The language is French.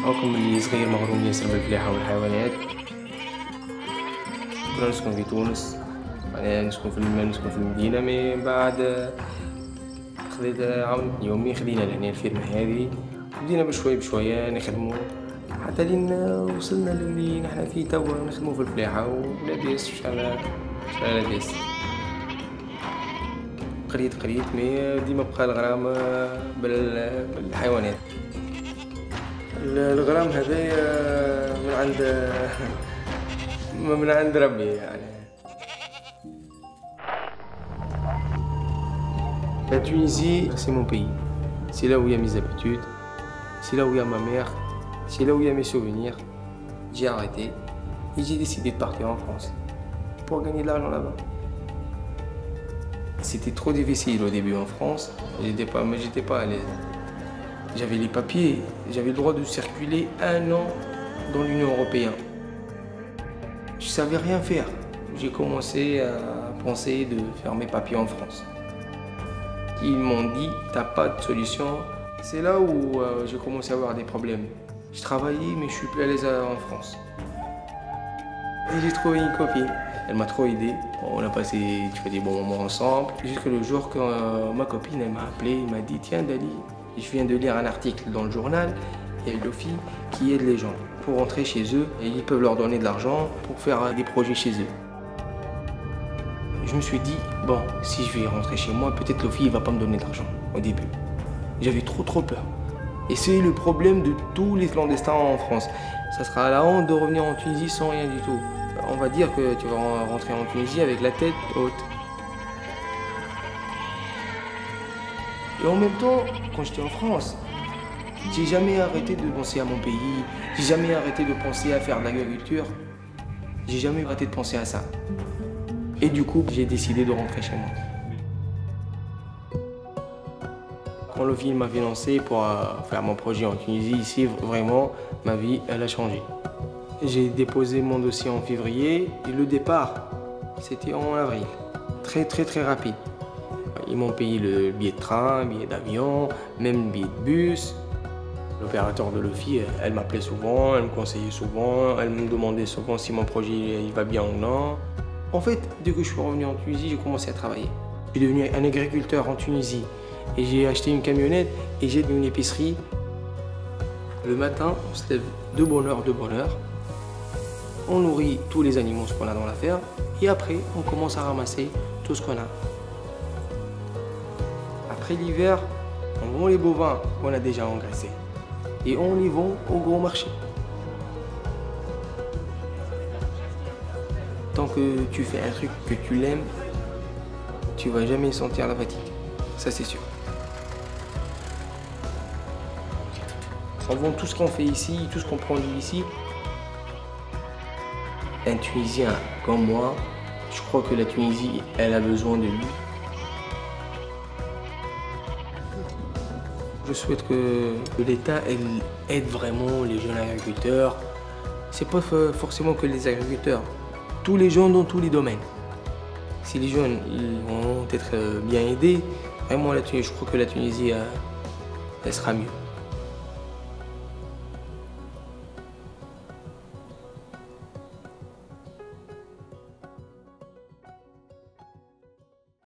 حكم اللي صغير مغروم ياسر بالفلاحة والحيوانات. كنا نسكن في تونس، معناها نسكن في المدينة، مي بعد خذيت عاونتني أمي، خذينا لهنا الفيرما هذه، بدينا بشوية بشوية نخدمو حتى لين وصلنا للي نحنا فيه توا، نخدمو في الفلاحة ولاباس إن شاء الله لاباس. قريت مي ديما بقى الغرام بالحيوانات. الغرام هذايا من عند ربي يعني. La Tunisie, c'est mon pays. C'est là où il y a mes habitudes, c'est là où il y a ma mère, c'est là où il y a mes souvenirs. J'ai arrêté et j'ai décidé de partir en France pour gagner de l'argent là-bas. C'était trop difficile au début en France, j'étais pas à l'aise. J'avais les papiers, j'avais le droit de circuler 1 an dans l'Union européenne. Je savais rien faire. J'ai commencé à penser de faire mes papiers en France. Ils m'ont dit, t'as pas de solution. C'est là où j'ai commencé à avoir des problèmes. Je travaillais, mais je suis plus à l'aise en France. Et j'ai trouvé une copine. Elle m'a trop aidé. On a passé des bons moments ensemble. Jusqu'au jour que ma copine, elle m'a appelé, elle m'a dit, tiens Dali, je viens de lire un article dans le journal. Il y a une fille qui aide les gens pour rentrer chez eux et ils peuvent leur donner de l'argent pour faire des projets chez eux. Je me suis dit, bon, si je vais rentrer chez moi, peut-être Lofi ne va pas me donner d'argent au début. J'avais trop peur. Et c'est le problème de tous les clandestins en France. Ça sera la honte de revenir en Tunisie sans rien du tout. On va dire que tu vas rentrer en Tunisie avec la tête haute. Et en même temps, quand j'étais en France, j'ai jamais arrêté de penser à mon pays. J'ai jamais arrêté de penser à faire de l'agriculture. J'ai jamais arrêté de penser à ça. Et du coup, j'ai décidé de rentrer chez moi. Quand Lofi m'a financé pour faire mon projet en Tunisie, ici, vraiment, ma vie, elle a changé. J'ai déposé mon dossier en février et le départ, c'était en avril. Très rapide. Ils m'ont payé le billet de train, le billet d'avion, même le billet de bus. L'opérateur de Lofi, elle m'appelait souvent, elle me conseillait souvent, elle me demandait souvent si mon projet il va bien ou non. En fait, dès que je suis revenu en Tunisie, j'ai commencé à travailler. Je suis devenu un agriculteur en Tunisie et j'ai acheté une camionnette et j'ai une épicerie. Le matin, on se lève de bonne heure. On nourrit tous les animaux, ce qu'on a dans la ferme, et après, on commence à ramasser tout ce qu'on a. Après l'hiver, on vend les bovins qu'on a déjà engraissés et on les vend au gros marché. Tant que tu fais un truc que tu l'aimes, tu vas jamais sentir la fatigue. Ça, c'est sûr. On vend tout ce qu'on fait ici, tout ce qu'on produit ici. Un Tunisien comme moi, je crois que la Tunisie, elle a besoin de lui. Je souhaite que l'État aide vraiment les jeunes agriculteurs. C'est pas forcément que les agriculteurs. Tous les gens dans tous les domaines. Si les jeunes ils vont être bien aidés, vraiment je crois que la Tunisie elle sera mieux.